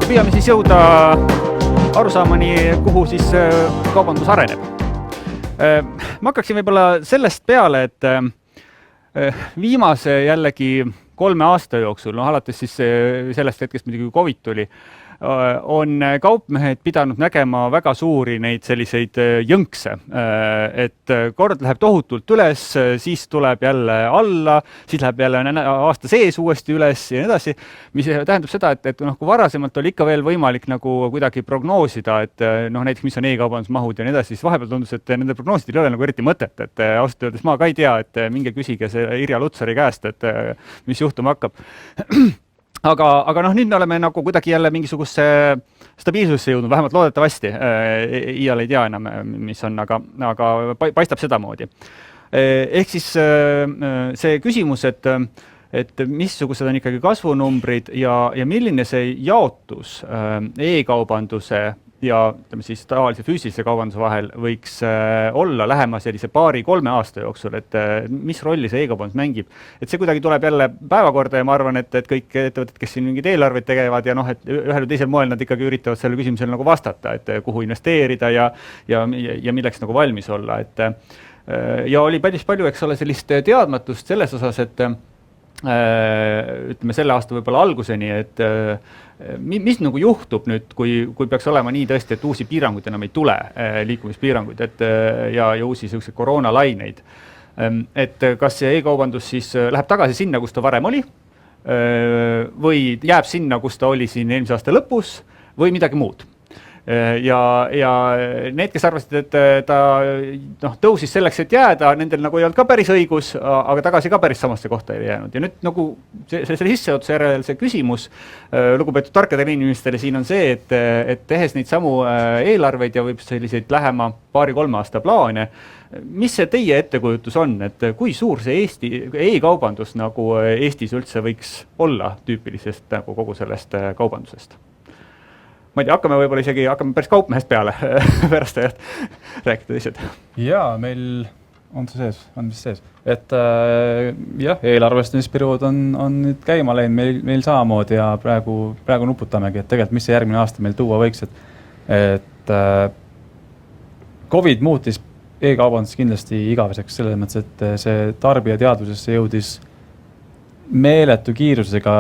püüame siis jõuda arusaamani, kuhu siis kaubandus areneb. Ma hakkaksin võib-olla sellest peale, et viimase jällegi 3 aasta jooksul, alates siis sellest hetkest, muidugi kui COVID tuli, on kaupmehed pidanud nägema väga suuri neid selliseid jõnkse, et kord läheb tohutult üles, siis tuleb jälle alla, siis läheb jälle aasta sees uuesti üles ja nii edasi, mis tähendab seda, et kui varasemalt oli ikka veel võimalik nagu kuidagi prognoosida, et näiteks mis on e-kaubandusmahud ja nii edasi, siis vahepeal tundus, et nende prognoosidel ei ole nagu eriti mõtet, et ausalt öeldes ma ka ei tea, et minge küsige see Irja Lutsari käest, et mis juhtuma hakkab. Aga nüüd me oleme nagu kuidagi jälle mingisuguse stabiilsusse jõudnud, vähemalt loodetavasti. Iial ei tea enam, mis on, aga paistab sedamoodi. Ehk siis see küsimus, et missugused on ikkagi kasvunumbrid ja milline see jaotus e-kaubanduse ja siis tavalise füüsilise kaubanduse vahel võiks olla lähema sellise 2-3 aasta jooksul, et mis rolli see e-kaubandus mängib. Et see kuidagi tuleb jälle päevakorda ja ma arvan, et kõik ettevõtted, kes siin mingid eelarveid tegevad ja et ühel või teisel moel nad ikkagi üritavad selle küsimusele nagu vastata, et kuhu investeerida ja milleks nagu valmis olla. Ja oli päris palju, eks ole, sellist teadmatust selles osas, et ütleme selle aasta võib-olla alguseni, et mis nagu juhtub nüüd, kui peaks olema nii tõesti, et uusi piiranguid enam ei tule, liikumispiiranguid ja uusi selliseid koroonalaineid. Et kas see e-kaubandus siis läheb tagasi sinna, kus ta varem oli, või jääb sinna, kus ta oli siin eelmise aasta lõpus, või midagi muud. Ja need, kes arvasid, et ta tõusis selleks, et jääda, nendel nagu ei olnud ka päris õigus, aga tagasi ka päris samasse kohta ei jäänud. Ja nüüd nagu selle sisseotuse järel see küsimus lugupeetud tarkadele inimestele siin on see, et tehes neid samu eelarveid ja võib selliseid lähema 2-3 aasta plaane, mis see teie ettekujutus on, et kui suur see e-kaubandus nagu Eestis üldse võiks olla tüüpilisest nagu kogu sellest kaubandusest? Ma ei tea, hakkame päris kaupmehest peale pärast rääkida teised. Jaa, meil on see sees. Et eelarvestamisperiood on nüüd käima läinud meil samamoodi ja praegu nuputamegi, et tegelikult mis see järgmine aasta meil tuua võiks, et COVID muutis e-kaubandus kindlasti igaveseks selles mõttes, et see tarbija teadvusesse jõudis meeletu kiirusega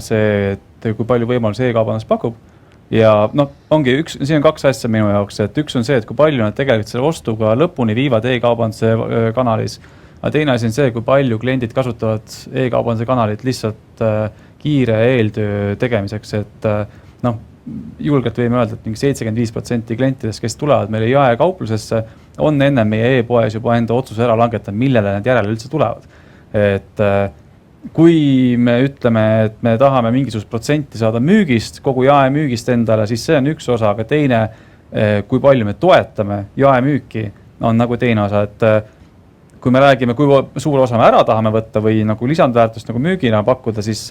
see, et kui palju võimalus e-kaubandus pakub. Ja ongi siin on 2 asja minu jaoks, et üks on see, et kui palju nad tegelikult selle ostuga lõpuni viivad e-kaubanduse kanalis, aga teine asi on see, kui palju kliendid kasutavad e-kaubanduse kanalit lihtsalt kiire eeltöö tegemiseks, et julgelt võime öelda, et mingi 75% klientidest, kes tulevad meile jaekauplusesse, on enne meie e-poes juba enda otsuse ära langetanud, millele need järele üldse tulevad. Et kui me ütleme, et me tahame mingisugust protsenti saada müügist, kogu jaemüügist endale, siis see on üks osa, aga teine, kui palju me toetame jaemüüki, on nagu teine osa, et kui me räägime, kui suur osa me ära tahame võtta või nagu lisandväärtust nagu müügina pakkuda, siis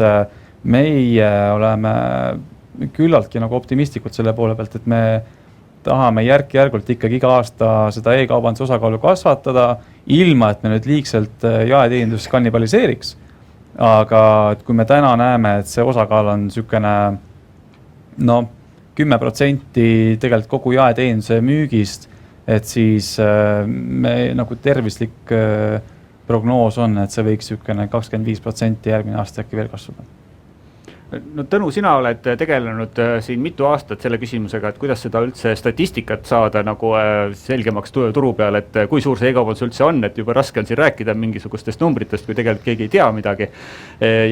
meie oleme küllaltki nagu optimistlikud selle poole pealt, et me tahame järk-järgult ikkagi iga aasta seda e-kaubanduse osakaalu kasvatada, ilma et me nüüd liigselt jaeteenindust kannibaliseeriks. Aga kui me täna näeme, et see osakaal on sükene 10% tegelikult kogu jaeteeninduse müügist, et siis me nagu tervislik prognoos on, et see võiks sükene 25% järgmine aasta äkki veel kasvada. Tõnu, sina oled tegelenud siin mitu aastat selle küsimusega, et kuidas seda üldse statistikat saada nagu selgemaks turu peal, et kui suur see e-kaubandus üldse on, et juba raske on siin rääkida mingisugustest numbritest, kui tegelikult keegi ei tea midagi.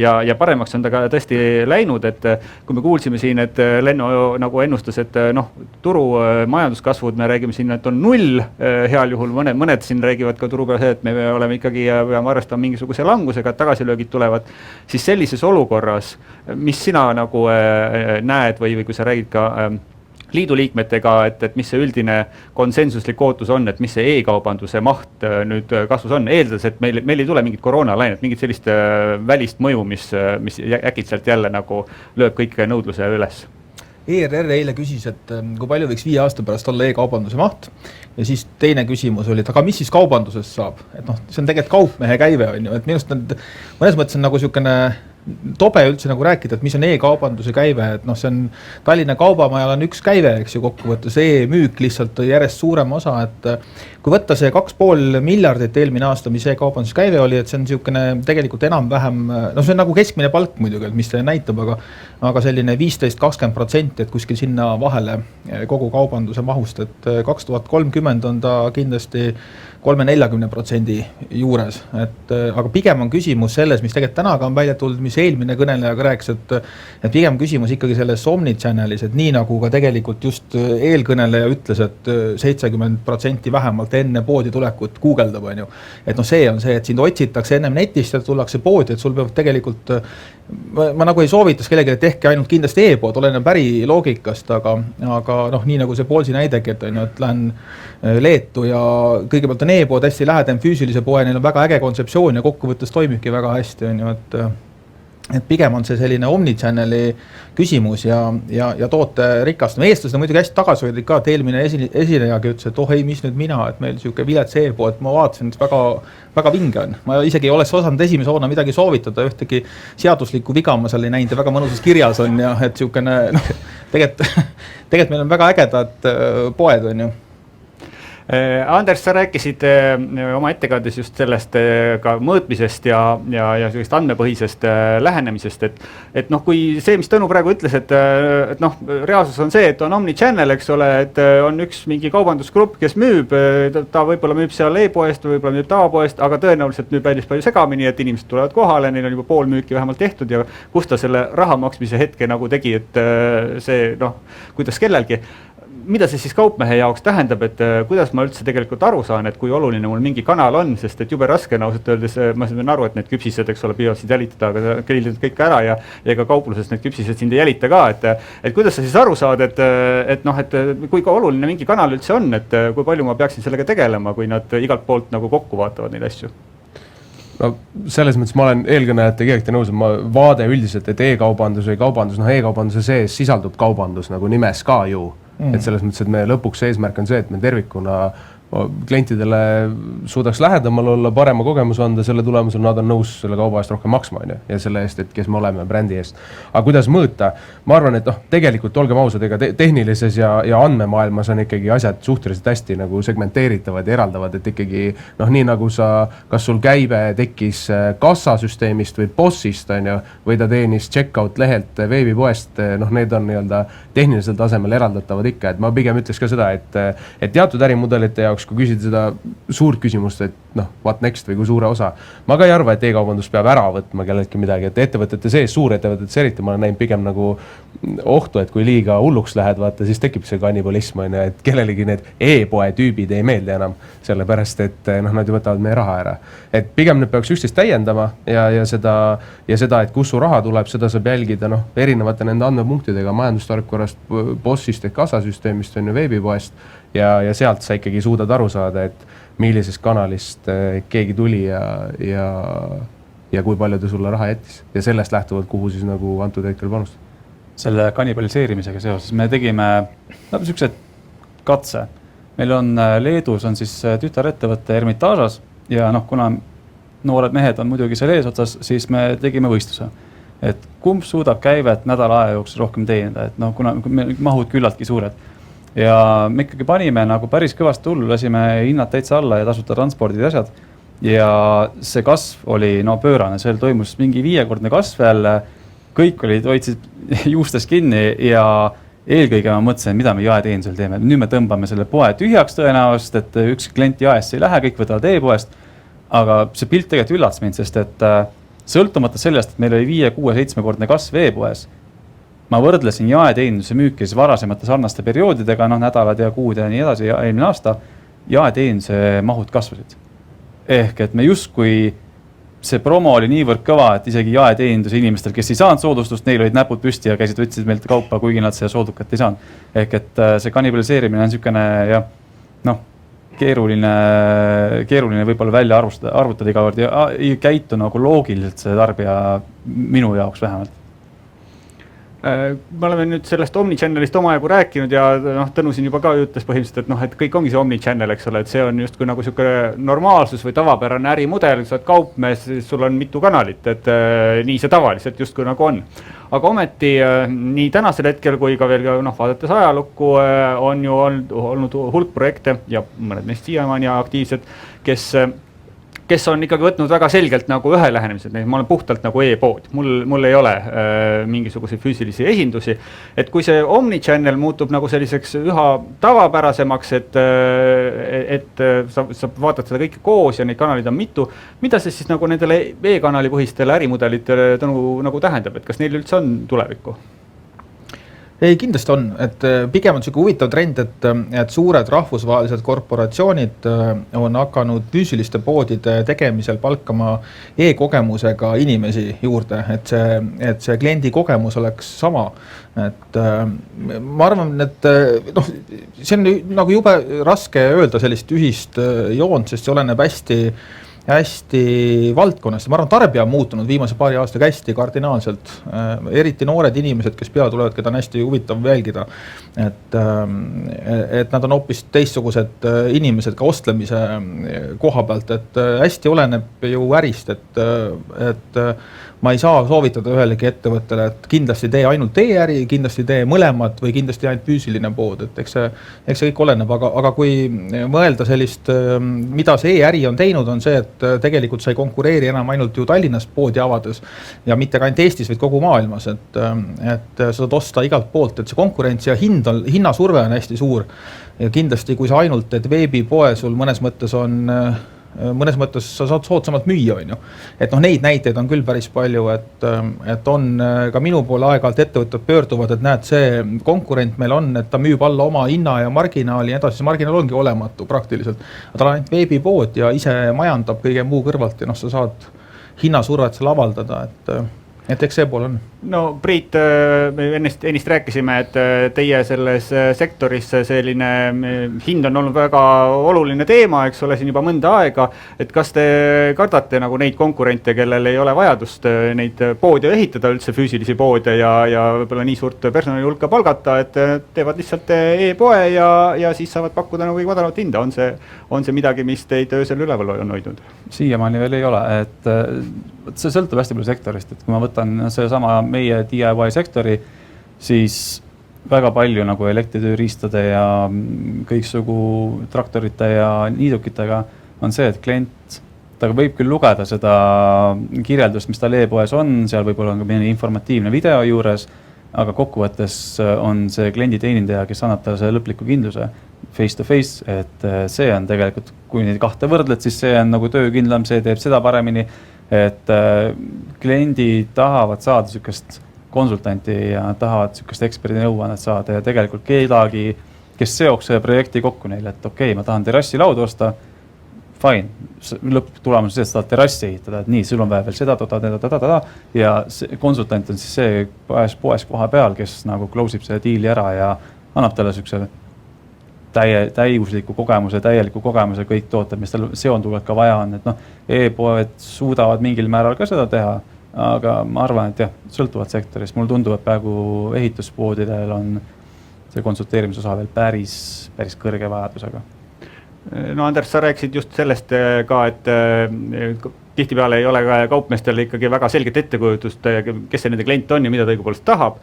Ja paremaks on ta ka tõesti läinud, et kui me kuulsime siin, et Lenno nagu ennustas, et turu majanduskasvud, me räägime siin, et on 0 heal juhul, mõned siin räägivad ka turu peal see, et me oleme ikkagi peame arvestama mingisuguse langusega, et tagasilöögid tulevad, siis sellises olukorras, mis sina nagu näed või kui sa räägid ka liidu liikmetega, et mis see üldine konsensuslik ootus on, et mis see e-kaubanduse maht nüüd kasvus on, eeldades, et meil ei tule mingit koroonalainet, mingit sellist välist mõju, mis äkitselt jälle nagu lööb kõik nõudluse üles. ERR eile küsis, et kui palju võiks 5 aasta pärast olla e-kaubanduse maht ja siis teine küsimus oli, et aga mis siis kaubandusest saab? Et see on tegelikult kaupmehe käive, on ju, et minust mõnes mõttes on nagu niisugune tobe üldse nagu rääkida, et mis on e-kaubanduse käive, et noh, see on Tallinna Kaubamajal on üks käive, eks ju, kokkuvõttes e-müük lihtsalt järjest suurem osa, et kui võtta see 2,5 miljardit eelmine aasta, mis e-kaubanduse käive oli, et see on niisugune tegelikult enam-vähem, no see on nagu keskmine palk muidugi, mis see näitab, aga selline 15-20%, et kuskil sinna vahele kogu kaubanduse mahust, et 2030 on ta kindlasti 30-40% juures, et aga pigem on küsimus selles, mis tegelikult tänaga on välja tulnud, mis eelmine kõneleja ka rääkis, et pigem küsimus ikkagi selles omnichannel'is, et nii nagu ka tegelikult just eelkõneleja ütles, et 70% vähemalt enne poodi tulekut guugeldab, on ju. Et noh, see on see, et sind otsitakse ennem netist ja tullakse poodi, et sul peab tegelikult, ma nagu ei soovitas kellelegi, et tehke ainult kindlasti e-pood, oleneb äri loogikast, aga noh, nii nagu see Poolsi näidegi, et lähen Leetu ja kõigepealt on e-pood hästi lähedem füüsilise poe, neil on väga äge kontseptsioon ja kokkuvõttes toimibki väga hästi, on ju, et pigem on see selline omnichanneli küsimus ja toote rikast. Eestlased on muidugi hästi tagasihoidlik ka, et eelmine esinejagi ütles, et ei, mis nüüd mina, et meil siuke vilets e-pood, ma vaatasin, et väga vinge on. Ma isegi ei oleks osanud esimese hoona midagi soovitada, ühtegi seaduslikku viga ma seal ei näinud ja väga mõnusas kirjas on ja et siukene, noh, tegelikult meil on väga ägedad poed, on ju. Anders, sa rääkisid oma ettekandes just sellest ka mõõtmisest ja sellist andmepõhisest lähenemisest, et noh, kui see, mis Tõnu praegu ütles, et noh, reaalsus on see, et on omnichannel, eks ole, et on üks mingi kaubandusgrupp, kes müüb, ta võib-olla müüb seal e-poest, võib-olla müüb tavapoest, aga tõenäoliselt müüb päris palju segamini, et inimesed tulevad kohale, neil on juba pool müüki vähemalt tehtud ja kus ta selle raha maksmise hetke nagu tegi, et see noh, kuidas kellelgi. Mida see siis kaupmehe jaoks tähendab, et kuidas ma üldse tegelikult aru saan, et kui oluline mul mingi kanal on, sest et jube raske on ausalt öeldes, ma saan aru, et need küpsised, eks ole, püüavad sind jälitada, aga grillid kõik ära ja ka kaupluses need küpsised sind ei jälita ka, et kuidas sa siis aru saad, et noh, et kui ka oluline mingi kanal üldse on, et kui palju ma peaksin sellega tegelema, kui nad igalt poolt nagu kokku vaatavad neid asju? No selles mõttes ma olen eelkõnejate keegte nõus, ma vaade üldiselt, et e-kaubandus või kaubandus, noh e-kaubanduse sees sisaldub kaubandus nagu nimes ka ju. Et selles mõttes, et me lõpuks eesmärk on see, et me tervikuna klientidele suudaks lähedamal olla, parema kogemus anda, selle tulemusel nad on nõus selle kauba eest rohkem maksma ja selle eest, et kes me oleme brändi eest. Aga kuidas mõõta? Ma arvan, et tegelikult olgem ausad, ega tehnilises ja andmemaailmas on ikkagi asjad suhteliselt hästi nagu segmenteeritavad ja eraldavad, et ikkagi noh, nii nagu kas sul käibe tekkis kassasüsteemist või bossist on ju, või ta teenis checkout lehelt veebipoest, noh need on nii-öelda tehnilisel tasemel eraldatavad ikka, et ma pigem ütleks ka seda, et teatud ärimudelite jaoks, kui küsida seda suurt küsimust, et noh, what next või kui suure osa. Ma ka ei arva, et e-kaubandus peab ära võtma kelleltki midagi, et ettevõtete sees, suurettevõtete eriti, ma olen näinud pigem nagu ohtu, et kui liiga hulluks lähed, vaata, siis tekib see kannibalism, et kellelegi need e-poe tüübid ei meeldi enam, sellepärast, et noh, nad ju võtavad meie raha ära. Et pigem need peaks üksteist täiendama ja seda, et kus su raha tuleb, seda saab jälgida noh, erinevate nende andmepunktidega majandustarkvarast, bossist ehk kassasüsteemist on ju veebipoest ja sealt sa ikkagi suudad aru saada, et millisest kanalist keegi tuli ja kui palju ta sulle raha jättis ja sellest lähtuvalt, kuhu siis nagu antud hetkel panustada. Selle kannibaliseerimisega seoses me tegime niisugused katse. Meil on Leedus on siis tütarettevõtte Ermitažas ja noh, kuna noored mehed on muidugi seal eesotsas, siis me tegime võistluse. Et kumb suudab käivet nädala aja jooksul rohkem teenida, et noh, kuna mahud küllaltki suured. Ja me ikkagi panime nagu päris kõvasti hullu, lasime hinnad täitsa alla ja tasuta transpordid ja asjad. Ja see kasv oli pöörane, seal toimus mingi 5-kordne kasv jälle, kõik hoidsid juustest kinni ja eelkõige ma mõtlesin, mida me jaeteenusel teeme. Nüüd me tõmbame selle poe tühjaks tõenäoliselt, et üks klient jaesse ei lähe, kõik võtavad e-poest. Aga see pilt tegelikult üllatas mind, sest et sõltumata sellest, et meil oli 5, 6, 7-kordne kasv e-poes, ma võrdlesin jaeteenuse müüki varasemate sarnaste perioodidega, nädalad ja kuud ja nii edasi ja eelmine aasta, jaeteenuse mahud kasvasid. Ehk et me justkui see promo oli niivõrd kõva, et isegi jaeteeninduse inimestel, kes ei saanud soodustust, neil olid näpud püsti ja võtsid meilt kaupa, kuigi nad see soodukat ei saanud. Ehk et see kannibaliseerimine on niisugune ja keeruline võib-olla välja arvutada iga kord ja ei käitu nagu loogiliselt see tarbija minu jaoks vähemalt. Me oleme nüüd sellest Omnichannelist omajagu rääkinud ja Tõnu siin juba ka ütles põhimõtteliselt, et kõik ongi see Omnichannel, eks ole, et see on justkui nagu selline normaalsus või tavapärane ärimudel, sa oled kaupmees, sul on mitu kanalit, et nii see tavaliselt justkui nagu on. Aga ometi nii tänasel hetkel kui ka veel vaadates ajalukku on ju olnud hulk projekte ja mõned neist siiamaani aktiivsed, kes on ikkagi võtnud väga selgelt nagu ühe lähenemised, ma olen puhtalt nagu e-pood, mul ei ole mingisuguseid füüsilisi esindusi, et kui see Omnichannel muutub nagu selliseks üha tavapärasemaks, et sa vaatad seda kõike koos ja neid kanalid on mitu, mida see siis nagu nendele e-kanali põhistele ärimudelitele nagu tähendab, et kas neil üldse on tulevikku? Ei, kindlasti on, et pigem on selline huvitav trend, et suured rahvusvahelised korporatsioonid on hakanud füüsiliste poodide tegemisel palkama e-kogemusega inimesi juurde, et see kliendi kogemus oleks sama. Et ma arvan, et see on nagu jube raske öelda sellist ühist joont, sest see oleneb hästi valdkonnast. Ma arvan, tarbija on muutunud viimase paari aastaga hästi kardinaalselt. Eriti noored inimesed, kes peale tulevad, keda on hästi huvitav jälgida. Et nad on hoopis teistsugused inimesed ka ostlemise koha pealt. Et hästi oleneb ju ärist, et ma ei saa soovitada ühelegi ettevõttele, et kindlasti tee ainult e-äri, kindlasti tee mõlemad või kindlasti ainult füüsiline pood. Et eks see kõik oleneb, aga kui mõelda sellist, mida see e-äri on teinud, on see, et tegelikult sa ei konkureeri enam ainult ju Tallinnas poodi avades ja mitte ka ainult Eestis, vaid kogu maailmas, et sa saad osta igalt poolt, et see konkurents ja hinnasurve on hästi suur ja kindlasti kui sa ainult teed veebipoe, sul mõnes mõttes sa saad soodsamalt müüa, on ju. Et neid näiteid on küll päris palju, et on ka minu poole aeg-ajalt ettevõtted pöörduvad, et näed, see konkurent meil on, et ta müüb alla oma hinna ja marginaali ja edasi, see marginaal ongi olematu praktiliselt. Ta on ainult veebipood ja ise majandab kõige muu kõrvalt ja sa saad hinnasurvet seal avaldada, et eks see pool on. No Priit, me ennist rääkisime, et teie selles sektoris selline hind on olnud väga oluline teema, eks ole, siin juba mõnda aega, et kas te kardate nagu neid konkurente, kellel ei ole vajadust neid poode ehitada üldse füüsilisi poode ja võib-olla nii suurt personali hulka palgata, et teevad lihtsalt e-poe ja siis saavad pakkuda nagu madalamat hinda, on see midagi, mis teid öösel üleval on hoidnud? Siiamaani veel ei ole, et see sõltub hästi palju sektorist, et kui ma võtan see sama meie DIY sektori, siis väga palju nagu elektritööriistade ja kõiksugu traktorite ja niidukitega on see, et klient, ta võib küll lugeda seda kirjeldust, mis tal e-poes on, seal võib-olla on ka mõni informatiivne video juures, aga kokkuvõttes on see kliendi teenindaja, kes annab talle selle lõpliku kindluse face to face, et see on tegelikult, kui neid kahte võrdled, siis see on nagu töökindlam, see teeb seda paremini, et kliendid tahavad saada sükest konsultanti ja tahavad sükest eksperdi nõuannet saada ja tegelikult kedagi, kes seoks selle projekti kokku neile, et okei, ma tahan terrassi laudu osta, fine, lõpptulemus on see, et sa tahad terrassi ehitada, et nii, sul on vaja veel seda, ja konsultant on siis see poes koha peal, kes nagu close ib selle diili ära ja annab talle sükse täiusliku kogemuse, täieliku kogemuse, kõik tooted, mis tal seonduvad ka vaja on, et e-poed suudavad mingil määral ka seda teha, aga ma arvan, et jah, sõltuvad sektorist. Mul tundub, et praegu ehituspoodidel on see konsulteerimise osa veel päris kõrge vajadusega. No Anders, sa rääkisid just sellest ka, et tihtipeale ei ole ka kaupmeestel ikkagi väga selget ettekujutust, kes see nende klient on ja mida ta õigupoolest tahab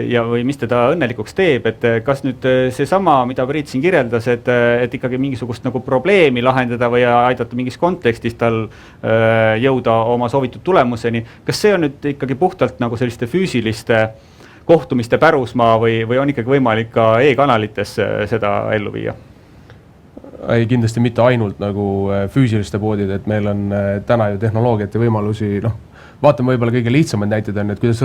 ja või mis teda õnnelikuks teeb, et kas nüüd see sama, mida Priit siin kirjeldas, et ikkagi mingisugust nagu probleemi lahendada või aidata mingis kontekstis tal jõuda oma soovitud tulemuseni, kas see on nüüd ikkagi puhtalt nagu selliste füüsiliste kohtumiste pärusmaa või on ikkagi võimalik ka e-kanalites seda ellu viia? Ei, kindlasti mitte ainult nagu füüsiliste poodid, et meil on täna ju tehnoloogiat ja võimalusi, vaatame võib-olla kõige lihtsamaid näiteid on, et kuidas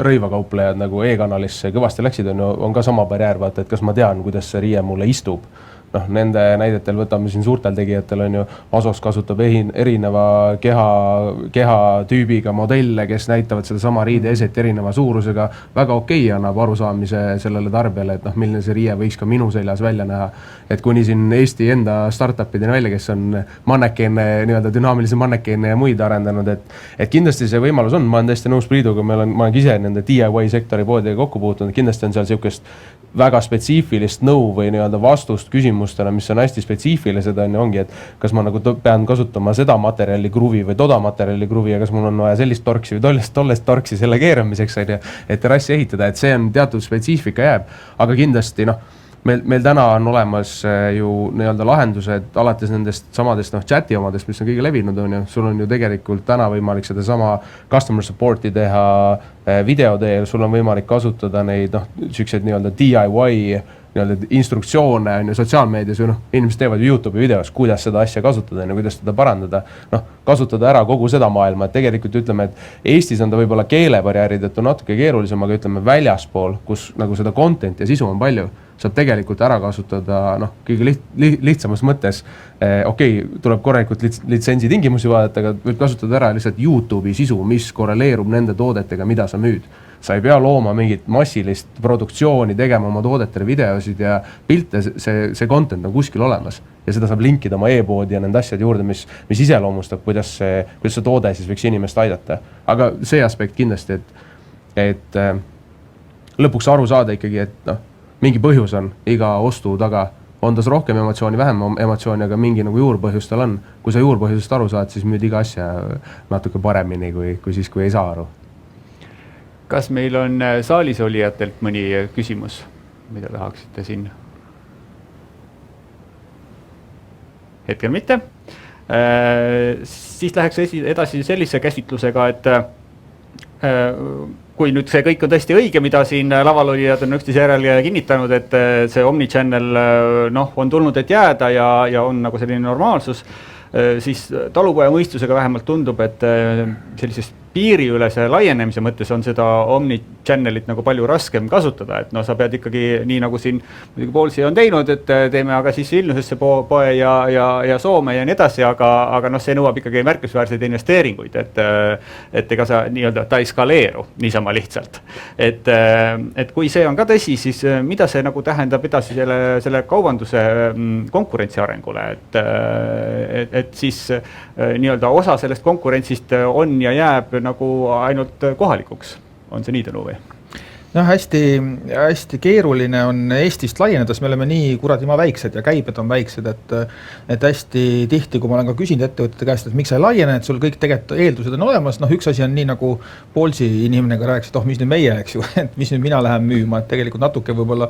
rõivakauplejad nagu e-kanalisse kõvasti läksid, on ka sama barjäär, vaata, et kas ma tean, kuidas see riie mulle istub. noh, nende näidetel võtame siin suurtel tegijatel on ju, Asos kasutab erineva kehatüübiga modelle, kes näitavad sedasama riideeset erineva suurusega, väga okei annab arusaamise sellele tarbijale, et noh, milline see riie võiks ka minu seljas välja näha. Et kuni siin Eesti enda startupidena välja, kes on mannekeene, nii-öelda dünaamilise mannekeene ja muid arendanud, et kindlasti see võimalus on, ma olen täiesti nõus Priiduga, ma olen ise nende DIY sektori poodidega kokku puutunud, kindlasti on seal siukest väga spetsiifilist nõu või nii-öelda vastust küsimustele, mis on hästi spetsiifilised, ongi, et kas ma nagu pean kasutama seda materjali kruvi või toda materjali kruvi ja kas mul on vaja sellist torksi või tollest torksi selle keeramiseks, et terrassi ehitada, et see on teatud spetsiifika jääb, aga kindlasti meil täna on olemas ju nii-öelda lahendused alates nendest samadest chati omadest, mis on kõige levinud, on ju. Sul on ju tegelikult täna võimalik seda sama customer support'i teha video teel, sul on võimalik kasutada neid selliseid nii-öelda DIY nii-öelda instruktsioone on ju sotsiaalmeedias või inimesed teevad YouTube'i videos, kuidas seda asja kasutada ja kuidas seda parandada. Kasutada ära kogu seda maailma, et tegelikult ütleme, et Eestis on ta võib-olla keelebarjäärid, et on natuke keerulisem, aga ütleme väljaspool, kus nagu seda content ja sisu on palju, saab tegelikult ära kasutada kõige lihtsamas mõttes. Okei, tuleb korralikult litsentsi tingimusi vaadata, aga võib kasutada ära lihtsalt YouTube'i sisu, mis korreleerub nende toodetega, mida sa müüd. Sa ei pea looma mingit massilist produktsiooni, tegema oma toodetele videosid ja pilte, see content on kuskil olemas. Ja seda saab linkida oma e-poodi ja nende asjad juurde, mis iseloomustab, kuidas see toode siis võiks inimest aidata. Aga see aspekt kindlasti, et lõpuks aru saada ikkagi, et mingi põhjus on iga ostu taga. On tas rohkem emotsiooni, vähem emotsiooni, aga mingi nagu juurpõhjus tal on. Kui sa juurpõhjusest aru saad, siis müüd iga asja natuke paremini kui siis, kui ei saa aru. Kas meil on saalis olijatelt mõni küsimus, mida tahaksite siin? Hetkel mitte. Siis läheks edasi sellise käsitlusega, et kui nüüd see kõik on tõesti õige, mida siin laval olijad on üksteise järel kinnitanud, et see Omnichannel on tulnud, et jääda ja on nagu selline normaalsus, siis talupoja mõistusega vähemalt tundub, et sellisest piiriülese laienemise mõttes on seda Omnichannelit nagu palju raskem kasutada, et sa pead ikkagi nii nagu siin Poolsi on teinud, et teeme aga siis Vilniusesse poe ja Soome ja nii edasi, aga see nõuab ikkagi märkisväärseid investeeringuid, et ega sa nii-öelda ta ei skaleeru niisama lihtsalt. Et kui see on ka tõsi, siis mida see nagu tähendab edasi selle kaubanduse konkurentsi arengule, et siis nii-öelda osa sellest konkurentsist on ja jääb nagu ainult kohalikuks. On see nii tänu või? Hästi keeruline on Eestist laieneda, me oleme nii kuradima väiksed ja käibed on väiksed, et hästi tihti, kui ma olen ka küsinud ettevõtete käest, et miks sa ei laiene, et sul kõik tegelikult eeldused on olemas, üks asi on nii nagu Poolsi inimenega rääkis, et mis nüüd meie, eks ju, et mis nüüd mina lähen müüma, et tegelikult natuke võib-olla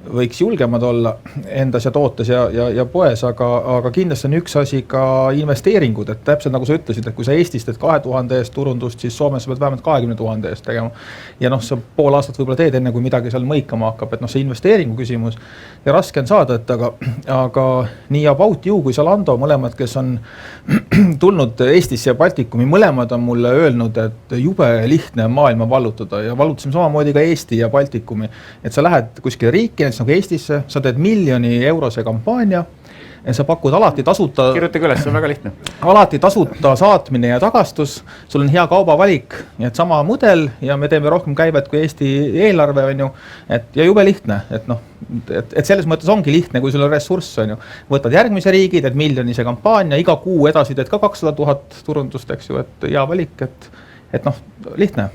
võiks julgemad olla endas ja tootes ja poes, aga kindlasti on üks asi ka investeeringud, et täpselt nagu sa ütlesid, et kui sa Eestist 2000 eest turundust, siis Soomes sa pead vähemalt 20 000 eest tegema. Ja sa pool aastat võib-olla teed enne, kui midagi seal mõikama hakkab, et see investeeringu küsimus ja raske on saada, et aga nii About You kui Zalando mõlemad, kes on tulnud Eestisse ja Baltikumi, mõlemad on mulle öelnud, et jube lihtne on maailma vallutada ja vallutasime samamoodi ka Eesti ja Baltikumi, et sa lähed kuskile riiki, nagu Eestisse, sa teed 1 miljoni eurose kampaania, sa pakud alati tasuta. Kirjutage üles, see on väga lihtne. Alati tasuta saatmine ja tagastus, sul on hea kaubavalik, et sama mudel ja me teeme rohkem käivet kui Eesti eelarve, on ju, ja jube lihtne, et selles mõttes ongi lihtne, kui sul on ressurss, on ju. Võtad järgmise riigid, et miljonise kampaania, iga kuu edasi teed ka 200 000 turundust, eks ju, et hea valik, et lihtne.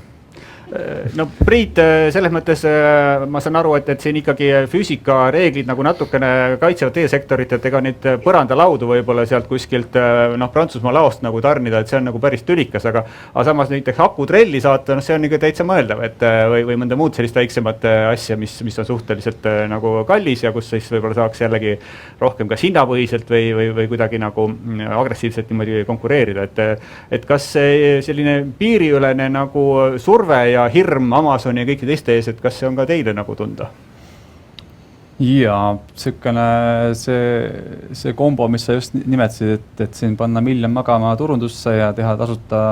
Priit, selles mõttes ma saan aru, et siin ikkagi füüsika reeglid nagu natukene kaitsevad teie sektorit, et ega neid põrandalaudu võib-olla sealt kuskilt Prantsusmaa laost nagu tarnida, et see on nagu päris tülikas, aga samas näiteks akutrelli saata, see on ikka täitsa mõeldav, et või mõnda muud sellist väiksemat asja, mis on suhteliselt nagu kallis ja kus siis võib-olla saaks jällegi rohkem kas hinnapõhiselt või kuidagi nagu agressiivselt niimoodi konkureerida, et kas selline piiriülene nagu surve ja hirm Amazoni ja kõiki teiste ees, et kas see on ka teile nagu tunda? Jaa, see kombo, mis sa just nimetasid, et siin panna 1 miljon magama turundusse ja teha tasuta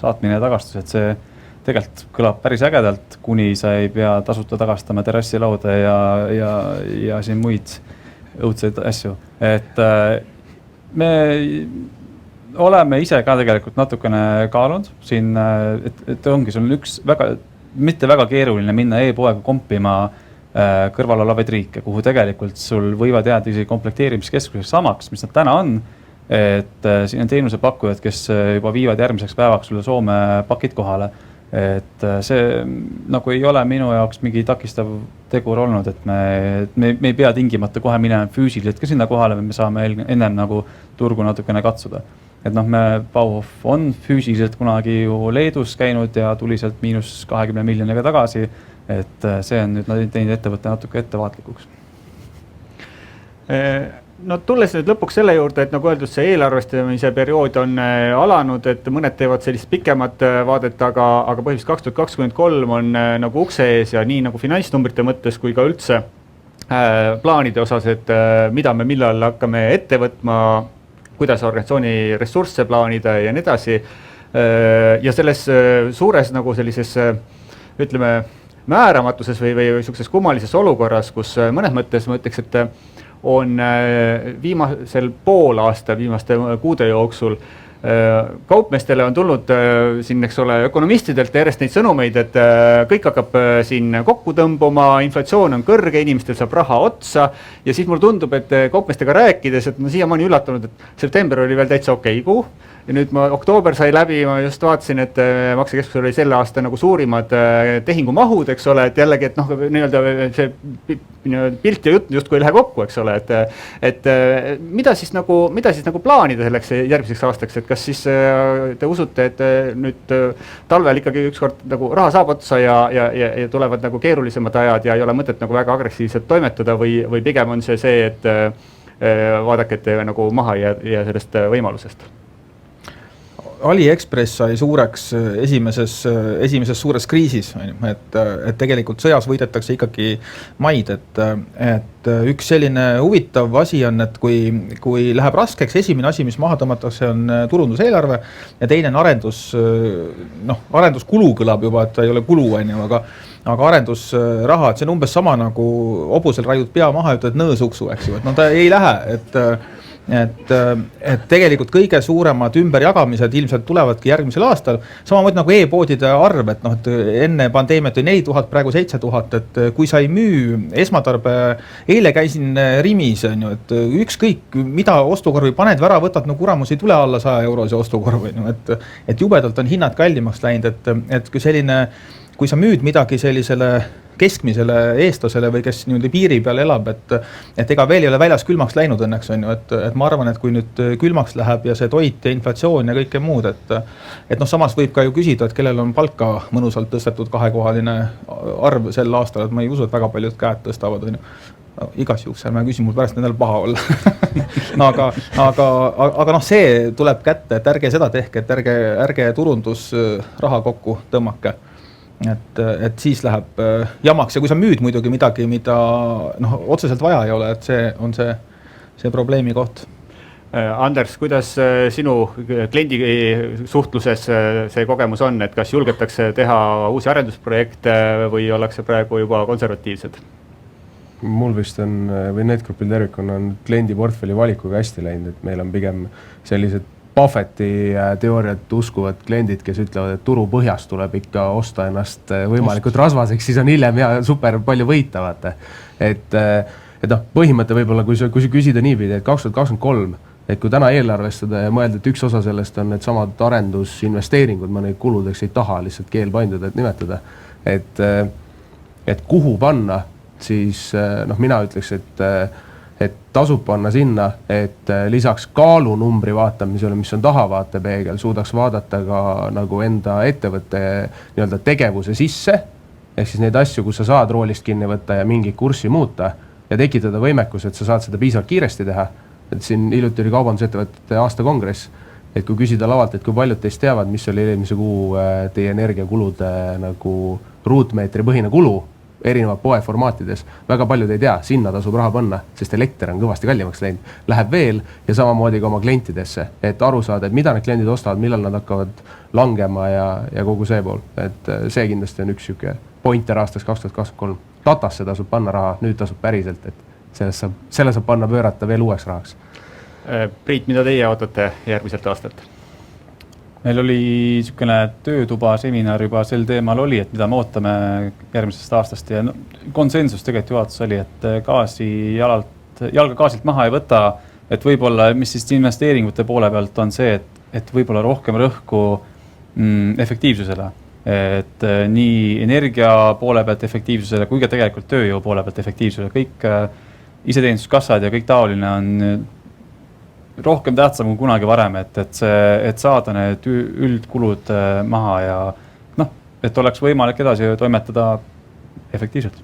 saatmine ja tagastus, et see tegelikult kõlab päris ägedalt, kuni sa ei pea tasuta tagastama terrassilaude ja siin muid õudseid asju, et me oleme ise ka tegelikult natukene kaalunud siin, et ongi sul üks mitte väga keeruline minna e-poega kompima kõrval olevaid riike, kuhu tegelikult sul võivad jääda isegi komplekteerimiskeskuseks samaks, mis nad täna on, et siin on teenusepakkujad, kes juba viivad järgmiseks päevaks sulle Soome pakid kohale. Et see nagu ei ole minu jaoks mingi takistav tegur olnud, et me ei pea tingimata kohe minema füüsiliselt ka sinna kohale, me saame ennem nagu turgu natukene katsuda. Et me Bauhof on füüsiliselt kunagi ju Leedus käinud ja tuli sealt -20 miljoniga tagasi, et see on nüüd teinud ettevõtte natuke ettevaatlikuks. No tulles nüüd lõpuks selle juurde, et nagu öeldud, see eelarvestamise periood on alanud, et mõned teevad sellist pikemat vaadet, aga põhimõtteliselt 2023 on nagu ukse ees ja nii nagu finantsnumbrite mõttes kui ka üldse plaanide osas, et mida me millal hakkame ette võtma, kuidas organisatsiooni ressursse plaanida ja nii edasi. Ja selles suures nagu sellises, ütleme, määramatuses või sellises kummalises olukorras, kus mõnes mõttes ma ütleks, et on viimasel poolaastal, viimaste kuude jooksul kaupmeestele on tulnud siin, eks ole, ökonomistidelt järjest neid sõnumeid, et kõik hakkab siin kokku tõmbuma, inflatsioon on kõrge, inimestel saab raha otsa ja siis mulle tundub, et kaupmeestega rääkides, et ma siiamaani üllatunud, et september oli veel täitsa okei kuu ja nüüd oktoober sai läbi, ma just vaatasin, et maksekeskus oli selle aasta nagu suurimad tehingumahud, eks ole, et jällegi, et nii-öelda see pilt ja jutt justkui ei lähe kokku, eks ole, et mida siis nagu plaanida selleks järgmiseks aastaks, et kas siis te usute, et nüüd talvel ikkagi ükskord nagu raha saab otsa ja tulevad nagu keerulisemad ajad ja ei ole mõtet nagu väga agressiivselt toimetada või pigem on see, et vaadake, et te nagu maha ja sellest võimalusest? AliExpress sai suureks esimeses suures kriisis, et tegelikult sõjas võidetakse ikkagi maid, et üks selline huvitav asi on, et kui läheb raskeks, esimene asi, mis maha tõmmatakse, on turunduseelarve ja teine on arenduskulu kõlab juba, et ta ei ole kulu, aga arendusraha, et see on umbes sama nagu hobusel raiud pea maha, ütled nõõsuksu, eks ju, et ta ei lähe, et tegelikult kõige suuremad ümberjagamised ilmselt tulevadki järgmisel aastal, samamoodi nagu e-poodide arv, et enne pandeemiat oli 4000, praegu 7000, et kui sa ei müü esmatarbe, eile käisin Rimis, et ükskõik mida ostukorvi paned või ära võtad, no kuramus ei tule alla 100 eurose ostukorvi, et jubedalt on hinnad kallimaks läinud, et kui sa müüd midagi sellisele keskmisele eestlasele või kes niimoodi piiri peal elab, et ega veel ei ole väljas külmaks läinud õnneks, et ma arvan, et kui nüüd külmaks läheb ja see toit ja inflatsioon ja kõike muud, et samas võib ka ju küsida, et kellel on palka mõnusalt tõstetud kahekohaline arv sel aastal, et ma ei usu, et väga paljud käed tõstavad, igas juhuks ärme küsi mul pärast nendel paha olla. aga see tuleb kätte, et ärge seda tehke, et ärge turundusraha kokku tõmmake. Et siis läheb jamaks ja kui sa müüd muidugi midagi, mida otseselt vaja ei ole, et see on see probleemi koht. Anders, kuidas sinu kliendi suhtluses see kogemus on, et kas julgetakse teha uusi arendusprojekte või ollakse praegu juba konservatiivsed? Mul vist on, või Netgroupil tervikuna on kliendi portfelli valikuga hästi läinud, et meil on pigem sellised Buffetti teooriat uskuvad kliendid, kes ütlevad, et turu põhjast tuleb ikka osta ennast võimalikult rasvaseks, siis on hiljem ja super palju võita, vaata. Et põhimõte võib-olla, kui sa küsida niipidi, et 2023, et kui täna eelarvestada ja mõelda, et üks osa sellest on need samad arendusinvesteeringud, ma neid kuludeks ei taha lihtsalt keelpaindud, et nimetada, et kuhu panna, siis mina ütleks, et tasub panna sinna, et lisaks kaalunumbri vaatamisele, mis on tahavaatepeegel, suudaks vaadata ka nagu enda ettevõtte nii-öelda tegevuse sisse, ehk siis neid asju, kus sa saad roolist kinni võtta ja mingi kurssi muuta ja tekitada võimekus, et sa saad seda piisavalt kiiresti teha. Et siin hiljuti oli kaubandusettevõtete aastakongress, et kui küsida lavalt, et kui paljud teist teavad, mis oli eelmise kuu teie energiakulude nagu ruutmeetri põhine kulu, erinevad poeformaatides, väga paljud ei tea, sinna tasub raha panna, sest elekter on kõvasti kallimaks läinud, läheb veel ja samamoodi ka oma klientidesse, et aru saada, et mida need kliendid ostavad, millal nad hakkavad langema ja kogu see pool, et see kindlasti on üks siuke pointer aastaks 2023. Datasse tasub panna raha, nüüd tasub päriselt, et selle saab panna pöörata veel uueks rahaks. Priit, mida teie ootate järgmiselt aastalt? Meil oli niisugune töötuba seminar juba sel teemal oli, et mida me ootame järgmisest aastast ja konsensus tegelikult juhatus oli, et jalga gaasilt maha ei võta, et võib-olla, mis siis investeeringute poole pealt on see, et võib-olla rohkem rõhku efektiivsusele. Et nii energia poole pealt efektiivsusele kui ka tegelikult tööjõu poole pealt efektiivsusele. Kõik iseteeninduskassad ja kõik taoline on rohkem tähtsam kui kunagi varem, et saada need üldkulud maha ja et oleks võimalik edasi toimetada efektiivselt.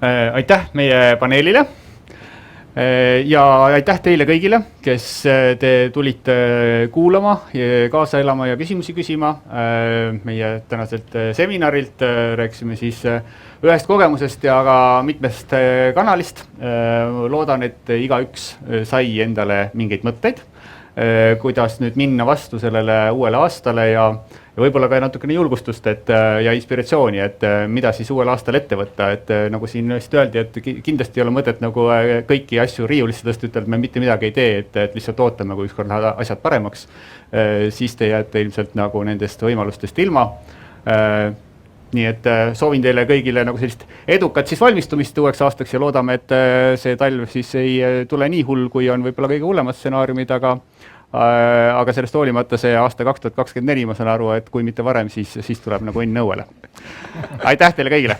Aitäh meie paneelile ja aitäh teile kõigile, kes te tulite kuulama, kaasa elama ja küsimusi küsima meie tänaselt seminarilt. Rääkisime siis ühest kogemusest ja ka mitmest kanalist. Loodan, et igaüks sai endale mingeid mõtteid, kuidas nüüd minna vastu sellele uuele aastale ja võib-olla ka natukene julgustust ja inspiratsiooni, et mida siis uuel aastal ette võtta. Et nagu siin öeldi, et kindlasti ei ole mõtet nagu kõiki asju riiulisse tõsta, ütelda, et me mitte midagi ei tee, et lihtsalt ootame, kui ükskord lähevad asjad paremaks. Siis te jääte ilmselt nagu nendest võimalustest ilma. Nii et soovin teile kõigile nagu sellist edukat siis valmistumist uueks aastaks ja loodame, et see talv siis ei tule nii hull, kui on võib-olla kõige hullemad stsenaariumid, aga sellest hoolimata see aasta 2024, ma saan aru, et kui mitte varem, siis tuleb nagu õnn õuele. Aitäh teile kõigile!